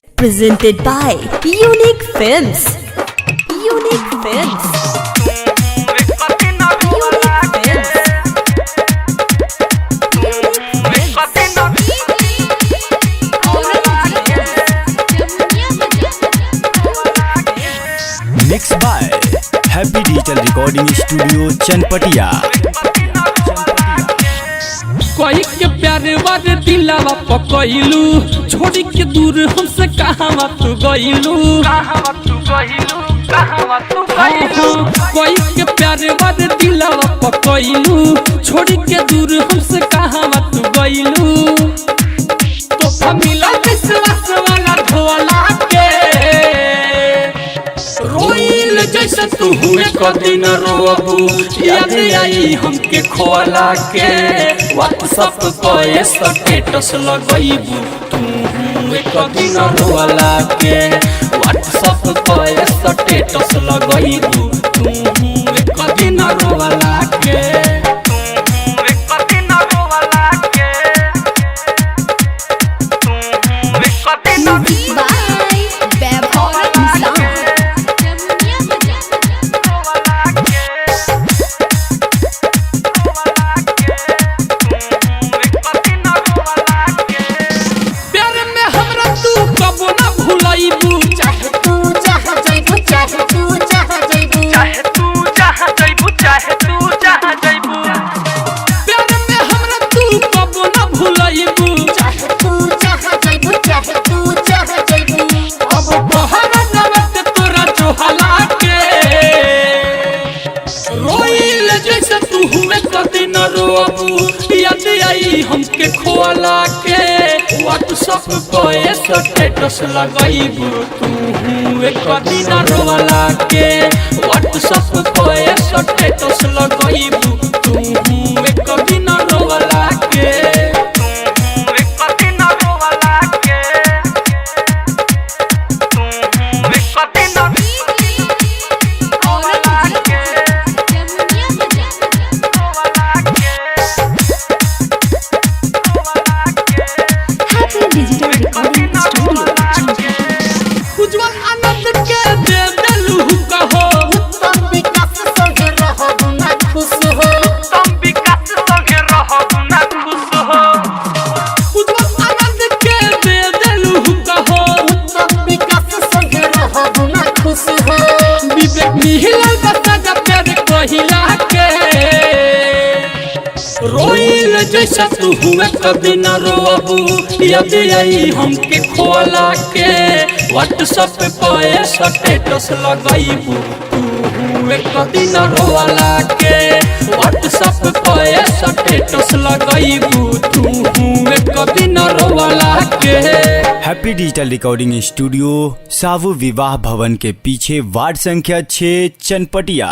Presented by Unique Films. Unique Films. Mixed by Happy Digital Recording Studio Chanpatia. कोई के प्यारे वाले दिलावा पकइलू छोड़ी के दूर हमसे कहां तू गइलू कोई के प्यारे वाले दिलावा पकइलू छोड़ी के दूर हमसे कहां तू गइलू तो मिला विश्वास वाला ढोला के रोइल जैसे तू हुए कदी न रोबू याद आई हमके खोला के व्हाट्सएप पे स्टेटस लगइबू तू हुए कदी न रोला के व्हाट्सएप पे स्टेटस लगइबू तू हुए कदी न रोला के हमके खोला के व्हाट्सएप पे स्टेटस लगइबू तू हुए कदी न रोला के व्हाट्सएप पे स्टेटस लगइबू तू हुए कदी न रोला के रोइल जैसा तू हुए कभी न रोबू याद आई हमके खोला के व्हाट्सएप पे स्टेटस लगइबू तू हुए कभी न रोला के व्हाट्सएप पे स्टेटस लगइबू तू हुए कभी न रोला के। हैप्पी डिजिटल रिकॉर्डिंग स्टूडियो सावु विवाह भवन के पीछे वार्ड संख्या 6 चनपटिया।